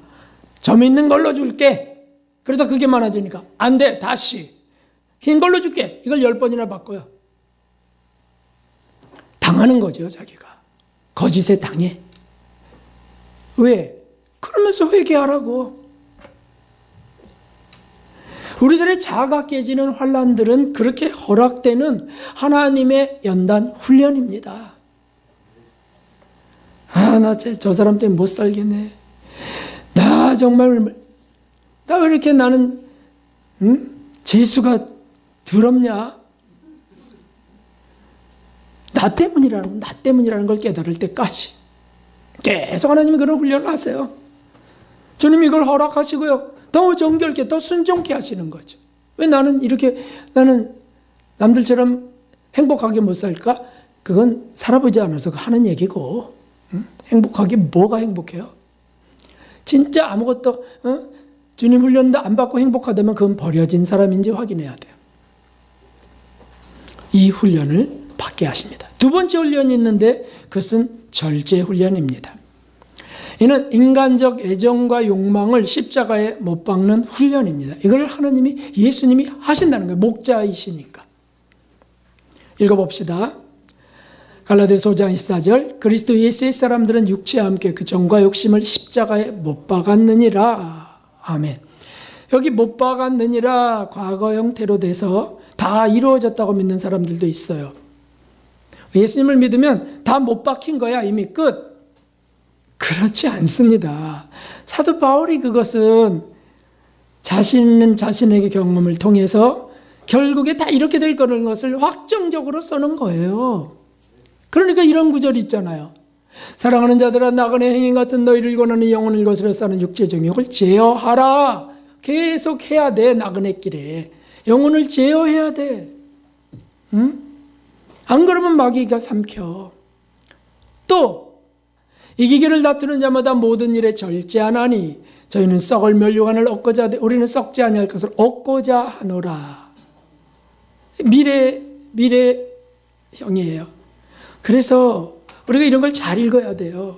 점 있는 걸로 줄게. 그러다 그게 많아지니까 안 돼, 다시 흰 걸로 줄게. 이걸 10번이나 바꿔요. 당하는 거죠, 자기가. 거짓에 당해. 왜? 그러면서 회개하라고. 우리들의 자아가 깨지는 환난들은 그렇게 허락되는 하나님의 연단 훈련입니다. 나 저 사람 때문에 못 살겠네. 나 정말, 나 왜 이렇게 나는, 재수가 더럽냐? 나 때문이라는 걸 깨달을 때까지 계속 하나님이 그런 훈련을 하세요. 주님 이걸 허락하시고요. 더 정결케, 더 순종케 하시는 거죠. 왜 나는 남들처럼 행복하게 못 살까? 그건 살아보지 않아서 하는 얘기고, 행복하게 뭐가 행복해요? 진짜 아무것도, 주님 훈련도 안 받고 행복하다면 그건 버려진 사람인지 확인해야 돼요. 이 훈련을 받게 하십니다. 두 번째 훈련이 있는데 그것은 절제 훈련입니다. 이는 인간적 애정과 욕망을 십자가에 못 박는 훈련입니다. 이걸 예수님이 하신다는 거예요. 목자이시니까. 읽어봅시다. 갈라디아서 5장 24절, 그리스도 예수의 사람들은 육체와 함께 그 정과 욕심을 십자가에 못 박았느니라. 아멘. 여기 못 박았느니라 과거 형태로 돼서 다 이루어졌다고 믿는 사람들도 있어요. 예수님을 믿으면 다 못 박힌 거야, 이미 끝. 그렇지 않습니다. 사도 바울이 그것은 자신은 자신에게 경험을 통해서 결국에 다 이렇게 될 거라는 것을 확정적으로 써놓은 거예요. 그러니까 이런 구절이 있잖아요. 사랑하는 자들아, 나그네 행인 같은 너희를 권하는 영혼을 거스려 싸는 육체 정욕을 제어하라. 계속 해야 돼. 나그네 길에 영혼을 제어해야 돼. 안 그러면 마귀가 삼켜. 또 이기기를 다투는 자마다 모든 일에 절제하나니 저희는 썩을 멸류관을 얻고자 하되 우리는 썩지 아니할 것을 얻고자 하노라. 미래형이에요. 그래서 우리가 이런 걸 잘 읽어야 돼요.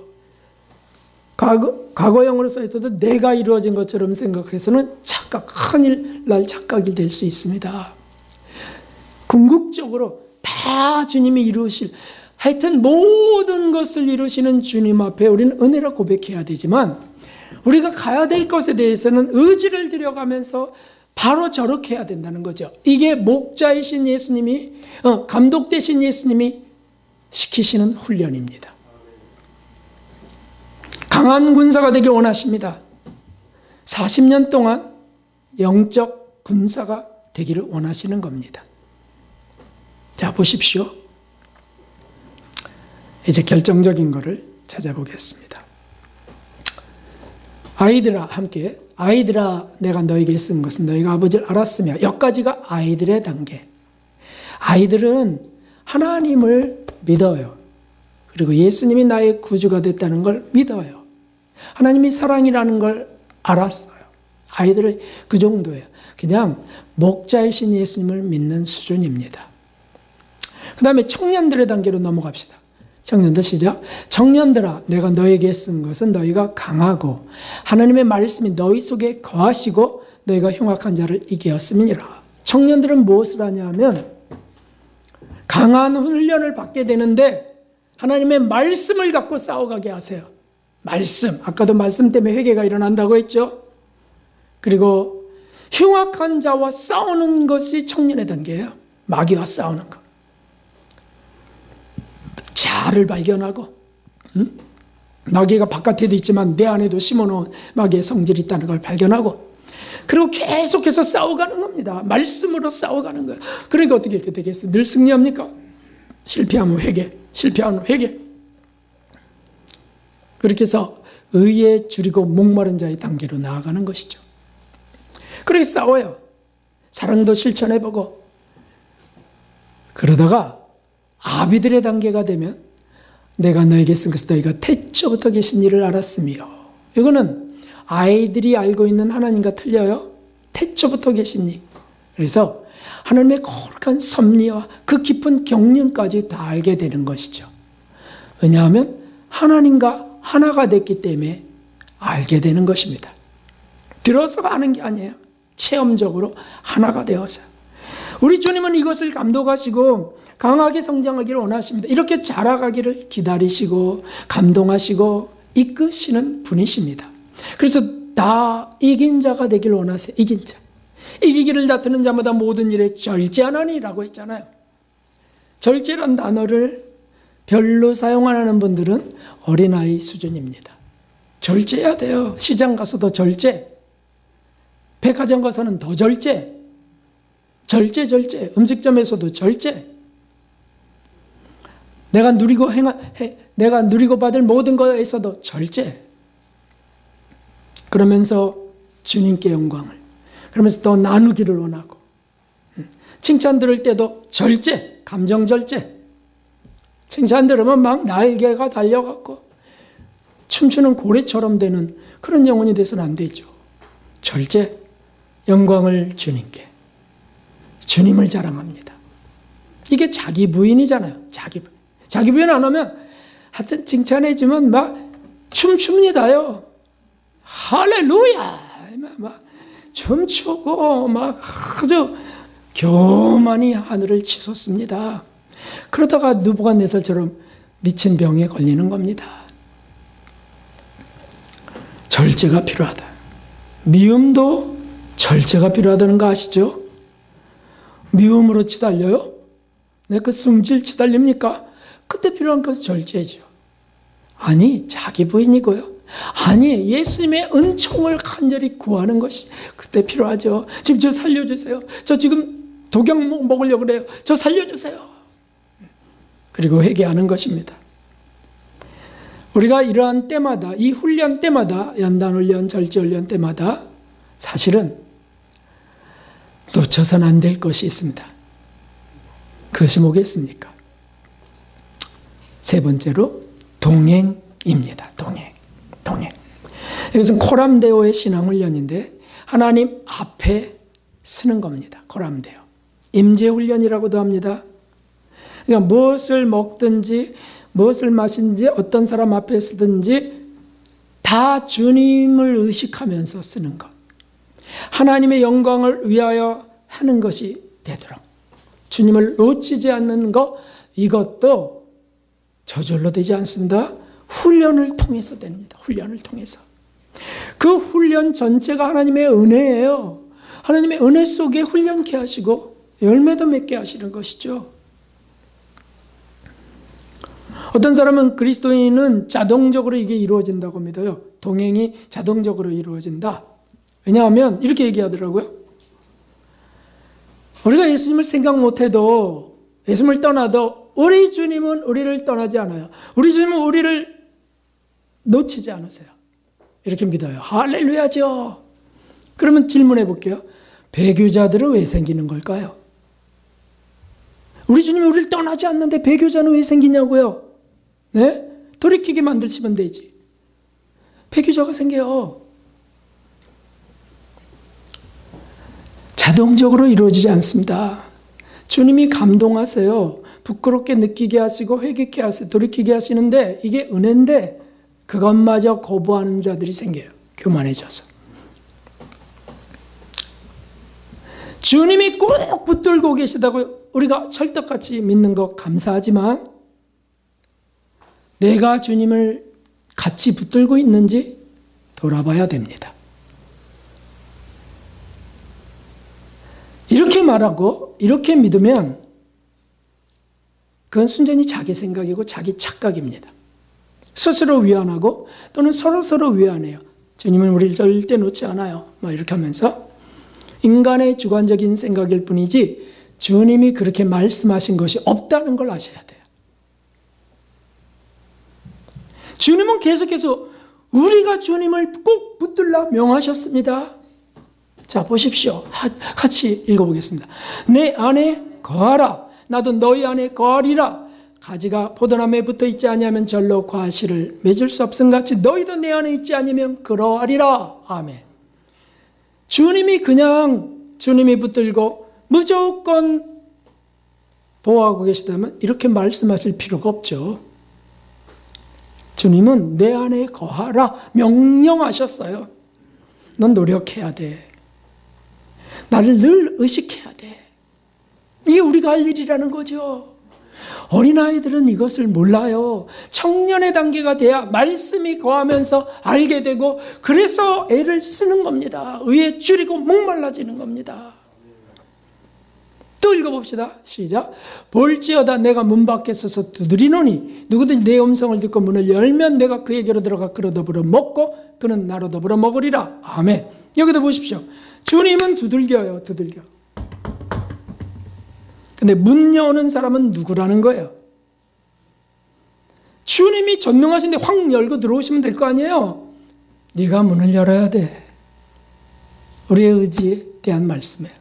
과거형으로 써있어도 내가 이루어진 것처럼 생각해서는 큰일 날 착각이 될 수 있습니다. 궁극적으로 다 주님이 이루실, 하여튼 모든 것을 이루시는 주님 앞에 우리는 은혜를 고백해야 되지만 우리가 가야 될 것에 대해서는 의지를 들여가면서 바로 저렇게 해야 된다는 거죠. 이게 목자이신 예수님이, 감독 되신 예수님이 시키시는 훈련입니다. 강한 군사가 되길 원하십니다. 40년 동안 영적 군사가 되기를 원하시는 겁니다. 자, 보십시오. 이제 결정적인 것을 찾아보겠습니다. 아이들아, 함께. 아이들아, 내가 너에게 쓴 것은 너희가 아버지를 알았으며. 여기까지가 아이들의 단계. 아이들은 하나님을 믿어요. 그리고 예수님이 나의 구주가 됐다는 걸 믿어요. 하나님이 사랑이라는 걸 알았어요. 아이들은 그 정도예요. 그냥 목자이신 예수님을 믿는 수준입니다. 그 다음에 청년들의 단계로 넘어갑시다. 청년들 시작. 청년들아, 내가 너에게 쓴 것은 너희가 강하고 하나님의 말씀이 너희 속에 거하시고 너희가 흉악한 자를 이기었음이니라. 청년들은 무엇을 하냐면 강한 훈련을 받게 되는데 하나님의 말씀을 갖고 싸워가게 하세요. 말씀. 아까도 말씀 때문에 회개가 일어난다고 했죠. 그리고 흉악한 자와 싸우는 것이 청년의 단계예요. 마귀와 싸우는 것. 자아를 발견하고, 마귀가 바깥에도 있지만 내 안에도 심어놓은 마귀의 성질이 있다는 걸 발견하고, 그리고 계속해서 싸워가는 겁니다. 말씀으로 싸워가는 거예요. 그러니까 어떻게 되겠어요? 늘 승리합니까? 실패하면 회개, 실패하면 회개. 그렇게 해서 의에 줄이고 목마른 자의 단계로 나아가는 것이죠. 그렇게 싸워요. 사랑도 실천해보고. 그러다가 아비들의 단계가 되면 내가 너에게 쓴 것은 너희가 태초부터 계신 일을 알았으며. 이거는 아이들이 알고 있는 하나님과 틀려요. 태초부터 계신 일. 그래서 하나님의 거룩한 섭리와 그 깊은 경륜까지 다 알게 되는 것이죠. 왜냐하면 하나님과 하나가 됐기 때문에 알게 되는 것입니다. 들어서 아는 게 아니에요. 체험적으로 하나가 되어서. 우리 주님은 이것을 감독하시고 강하게 성장하기를 원하십니다. 이렇게 자라가기를 기다리시고 감동하시고 이끄시는 분이십니다. 그래서 다 이긴 자가 되기를 원하세요. 이긴 자. 이기기를 다투는 자마다 모든 일에 절제하나니라고 했잖아요. 절제란 단어를 별로 사용 안 하는 분들은 어린아이 수준입니다. 절제해야 돼요. 시장 가서도 절제. 백화점 가서는 더 절제. 절제. 음식점에서도 절제. 내가 누리고 받을 모든 것에서도 절제. 그러면서 주님께 영광을. 그러면서 더 나누기를 원하고. 칭찬 들을 때도 절제. 감정 절제. 칭찬 들으면 막 날개가 달려갖고 춤추는 고래처럼 되는 그런 영혼이 돼서는 안 되죠. 절제. 영광을 주님께. 주님을 자랑합니다. 이게 자기 부인이잖아요. 자기 부인 안 하면 하여튼 칭찬해주면 막 춤춥니다요. 할렐루야! 막 춤추고 막 아주 교만히 하늘을 치솟습니다. 그러다가 느부갓네살처럼 미친 병에 걸리는 겁니다. 절제가 필요하다. 미움도 절제가 필요하다는 거 아시죠? 미움으로 치달려요? 내 그 승질 치달립니까? 그때 필요한 것은 절제죠. 아니, 자기 부인이고요. 아니, 예수님의 은총을 간절히 구하는 것이 그때 필요하죠. 지금 저 살려주세요. 저 지금 독약 먹으려고 그래요. 저 살려주세요. 그리고 회개하는 것입니다. 우리가 이러한 때마다, 이 훈련 때마다, 연단훈련, 절제훈련 때마다 사실은 놓쳐서는 안 될 것이 있습니다. 그것이 뭐겠습니까? 세 번째로 동행입니다. 동행. 이것은 코람데오의 신앙훈련인데 하나님 앞에 서는 겁니다. 코람데오. 임재훈련이라고도 합니다. 그러니까 무엇을 먹든지 무엇을 마시든지 어떤 사람 앞에 서든지 다 주님을 의식하면서 쓰는 것. 하나님의 영광을 위하여 하는 것이 되도록 주님을 놓치지 않는 것, 이것도 저절로 되지 않습니다. 훈련을 통해서 됩니다. 훈련을 통해서. 그 훈련 전체가 하나님의 은혜예요. 하나님의 은혜 속에 훈련케 하시고 열매도 맺게 하시는 것이죠. 어떤 사람은 그리스도인은 자동적으로 이게 이루어진다고 믿어요. 동행이 자동적으로 이루어진다. 왜냐하면 이렇게 얘기하더라고요. 우리가 예수님을 생각 못해도, 예수님을 떠나도 우리 주님은 우리를 떠나지 않아요. 우리 주님은 우리를 놓치지 않으세요. 이렇게 믿어요. 할렐루야죠. 그러면 질문해 볼게요. 배교자들은 왜 생기는 걸까요? 우리 주님이 우리를 떠나지 않는데 배교자는 왜 생기냐고요? 네? 돌이키게 만드시면 되지. 배교자가 생겨요. 자동적으로 이루어지지 않습니다. 주님이 감동하세요. 부끄럽게 느끼게 하시고 회개케 하시고 돌이키게 하시는데 이게 은혜인데 그것마저 거부하는 자들이 생겨요. 교만해져서. 주님이 꼭 붙들고 계시다고 우리가 철떡같이 믿는 거 감사하지만 내가 주님을 같이 붙들고 있는지 돌아봐야 됩니다. 이렇게 말하고 이렇게 믿으면 그건 순전히 자기 생각이고 자기 착각입니다. 스스로 위안하고 또는 서로 위안해요. 주님은 우리를 절대 놓지 않아요. 이렇게 하면서 인간의 주관적인 생각일 뿐이지 주님이 그렇게 말씀하신 것이 없다는 걸 아셔야 돼요. 주님은 계속해서 우리가 주님을 꼭 붙들라 명하셨습니다. 자, 보십시오. 같이 읽어보겠습니다. 내 안에 거하라. 나도 너희 안에 거하리라. 가지가 포도나무에 붙어 있지 아니하면 절로 과실을 맺을 수 없음 같이 너희도 내 안에 있지 아니면 그러하리라. 아멘. 주님이 그냥 주님이 붙들고 무조건 보호하고 계시다면 이렇게 말씀하실 필요가 없죠. 주님은 내 안에 거하라 명령하셨어요. 넌 노력해야 돼. 나를 늘 의식해야 돼. 이게 우리가 할 일이라는 거죠. 어린아이들은 이것을 몰라요. 청년의 단계가 돼야 말씀이 거하면서 알게 되고 그래서 애를 쓰는 겁니다. 의에 줄이고 목말라지는 겁니다. 또 읽어봅시다. 시작. 볼지어다 내가 문 밖에 서서 두드리노니 누구든지 내 음성을 듣고 문을 열면 내가 그에게로 들어가 그로 더불어 먹고 그는 나로 더불어 먹으리라. 아멘. 여기도 보십시오. 주님은 두들겨요. 두들겨. 근데 문 여는 사람은 누구라는 거예요? 주님이 전능하신데 확 열고 들어오시면 될 거 아니에요? 네가 문을 열어야 돼. 우리의 의지에 대한 말씀이에요.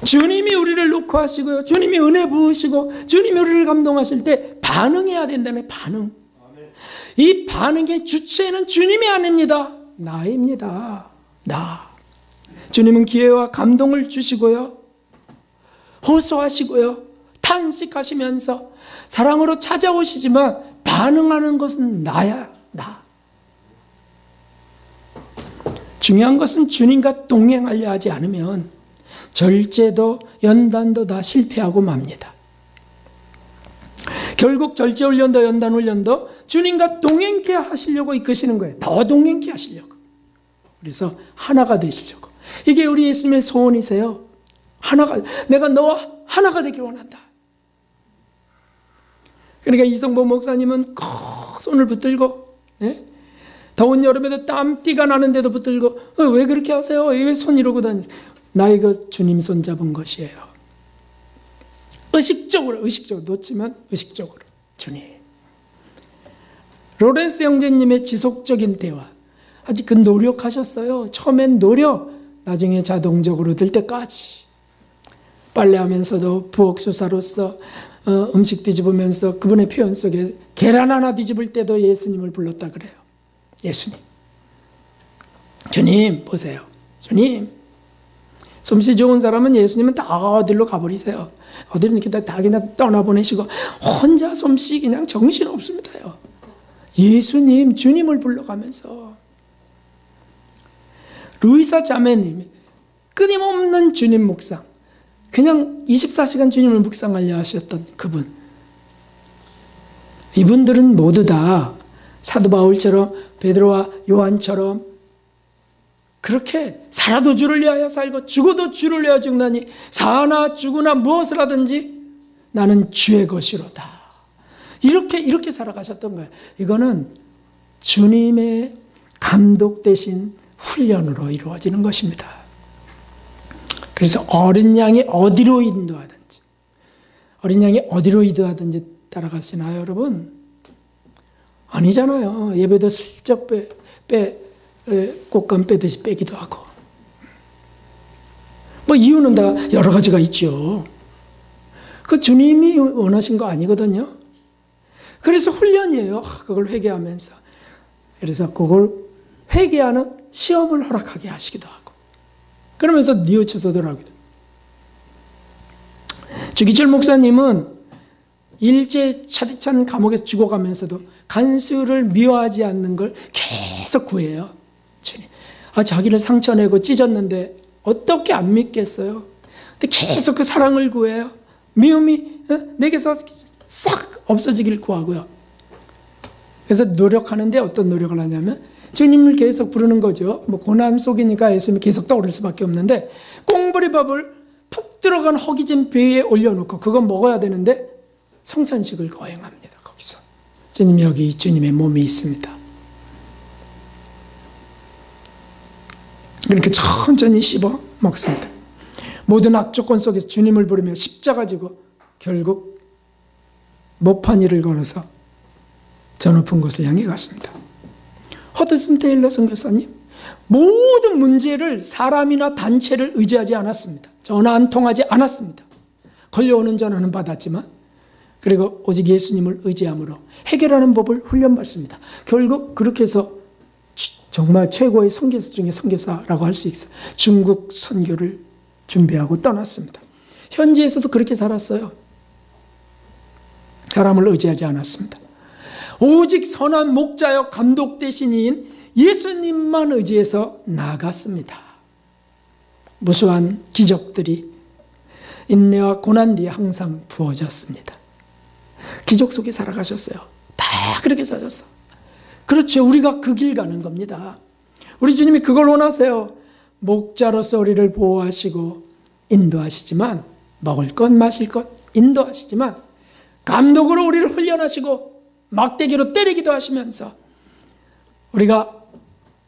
주님이 우리를 놓고 하시고요. 주님이 은혜 부으시고 주님이 우리를 감동하실 때 반응해야 된다는 반응. 이 반응의 주체는 주님이 아닙니다. 나입니다. 나. 주님은 기회와 감동을 주시고요. 호소하시고요. 탄식하시면서 사랑으로 찾아오시지만 반응하는 것은 나야. 나. 중요한 것은 주님과 동행하려 하지 않으면 절제도 연단도 다 실패하고 맙니다. 결국 절제훈련도 연단훈련도 주님과 동행케 하시려고 이끄시는 거예요. 더 동행케 하시려고. 그래서 하나가 되시려고. 이게 우리 예수님의 소원이세요. 내가 너와 하나가 되길 원한다. 그러니까 이성보 목사님은 손을 붙들고, 네? 더운 여름에도 땀띠가 나는데도 붙들고, 왜 그렇게 하세요? 왜 손 이러고 다니세요? 나의 그 주님 손 잡은 것이에요. 의식적으로 놓치면 의식적으로 주님. 로렌스 형제님의 지속적인 대화, 아직 그 노력하셨어요. 처음엔 노력, 나중에 자동적으로 될 때까지. 빨래하면서도 부엌 수사로서 음식 뒤집으면서 그분의 표현 속에 계란 하나 뒤집을 때도 예수님을 불렀다 그래요. 예수님. 주님 보세요. 주님. 솜씨 좋은 사람은 예수님은 다 어디로 가버리세요. 어디로 이렇게 다 그냥 떠나보내시고 혼자 솜씨 그냥 정신없습니다요. 예수님, 주님을 불러가면서 루이사 자매님 끊임없는 주님 묵상, 그냥 24시간 주님을 묵상하려 하셨던 그분, 이분들은 모두 다 사도 바울처럼 베드로와 요한처럼 그렇게 살아도 주를 위하여 살고 죽어도 주를 위하여 죽나니 사나 죽으나 무엇을 하든지 나는 주의 것이로다. 이렇게 살아가셨던 거예요. 이거는 주님의 감독되신 훈련으로 이루어지는 것입니다. 그래서 어린 양이 어디로 인도하든지 따라가시나요, 여러분? 아니잖아요. 예배도 슬쩍 꽃감 빼듯이 빼기도 하고. 뭐 이유는 다 여러 가지가 있죠. 그 주님이 원하신 거 아니거든요. 그래서 훈련이에요. 그걸 회개하면서. 그래서 그걸 회개하는 시험을 허락하게 하시기도 하고. 그러면서 뉘우쳐서도 하기도. 주기철 목사님은 일제 차디찬 감옥에서 죽어가면서도 간수를 미워하지 않는 걸 계속 구해요. 자기를 상처내고 찢었는데 어떻게 안 믿겠어요? 근데 계속 그 사랑을 구해요. 미움이 내게서 싹 없어지길 구하고요. 그래서 노력하는데 어떤 노력을 하냐면 주님을 계속 부르는 거죠. 뭐 고난 속이니까 예수님이 계속 떠오를 수밖에 없는데 꽁보리밥을 푹 들어간 허기진 배에 올려놓고 그건 먹어야 되는데 성찬식을 거행합니다. 거기서 주님 여기 주님의 몸이 있습니다. 이렇게 천천히 씹어 먹습니다. 모든 악조건 속에서 주님을 부르며 십자가 지고 결국 못판 위를 걸어서 저 높은 곳을 향해 갔습니다. 허드슨 테일러 선교사님, 모든 문제를 사람이나 단체를 의지하지 않았습니다. 전화 안 통하지 않았습니다. 걸려오는 전화는 받았지만 그리고 오직 예수님을 의지함으로 해결하는 법을 훈련받습니다. 결국 그렇게 해서 정말 최고의 선교사 중에 선교사라고 할 수 있어요. 중국 선교를 준비하고 떠났습니다. 현지에서도 그렇게 살았어요. 사람을 의지하지 않았습니다. 오직 선한 목자여 감독 대신인 예수님만 의지해서 나아갔습니다. 무수한 기적들이 인내와 고난 뒤에 항상 부어졌습니다. 기적 속에 살아가셨어요. 다 그렇게 사셨어. 그렇죠. 우리가 그 길 가는 겁니다. 우리 주님이 그걸 원하세요. 목자로서 우리를 보호하시고 인도하시지만 먹을 것 마실 것 인도하시지만 감독으로 우리를 훈련하시고 막대기로 때리기도 하시면서 우리가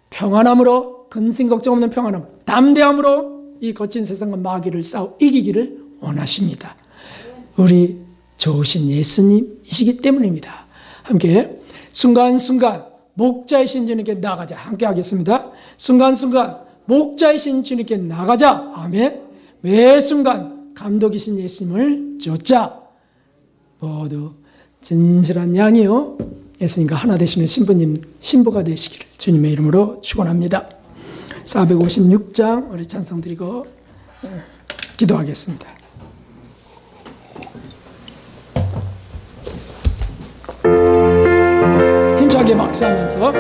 평안함으로 근심 걱정 없는 평안함 담대함으로 이 거친 세상과 마귀를 싸워 이기기를 원하십니다. 우리 좋으신 예수님이시기 때문입니다. 함께 순간순간 목자이신 주님께 나가자. 함께 하겠습니다. 순간순간 목자이신 주님께 나가자. 아멘. 매 순간 감독이신 예수님을 쫓자. 모두 진실한 양이요 예수님과 하나 되시는 신부가 되시기를 주님의 이름으로 축원합니다. 456장 우리 찬송 드리고 기도하겠습니다. 힘차게 박수하면서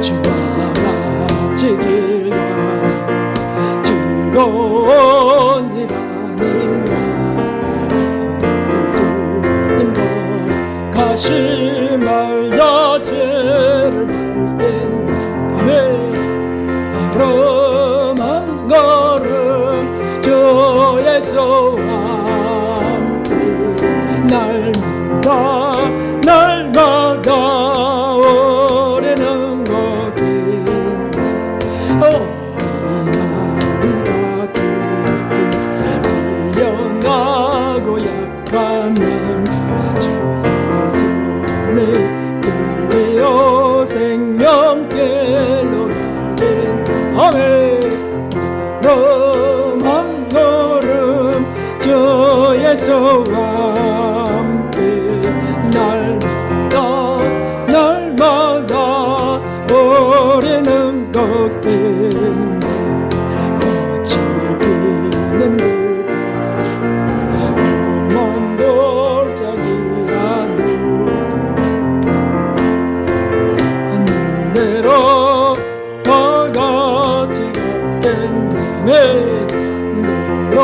주와 같이 길과 즐거운 일 아닌가 주님과 가시 말자 죄를 볼땐 밤에 걸음한 걸음 주 예수와 날마다 오래는 거긴 어린아이가 미련하고 약한 주의 손에 끌려 생명길로 가긴 아멘 걸음 걸음 주 예수와 날마다 우리는 걷긴 꽃이 피는 물만 돌짝이라도 한대로 다 같이 걷겠네 너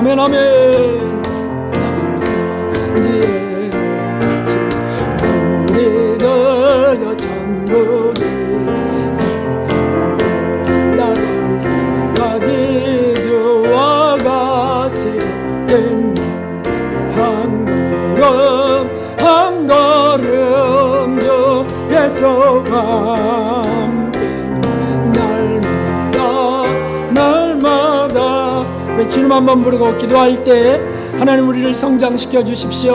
아멘 아멘. 날산지에 우리들여 천국에 나가지 주와 같이 된 한 걸음 주에서 함께 날마다 주님 한번 부르고 기도할 때 하나님 우리를 성장시켜 주십시오.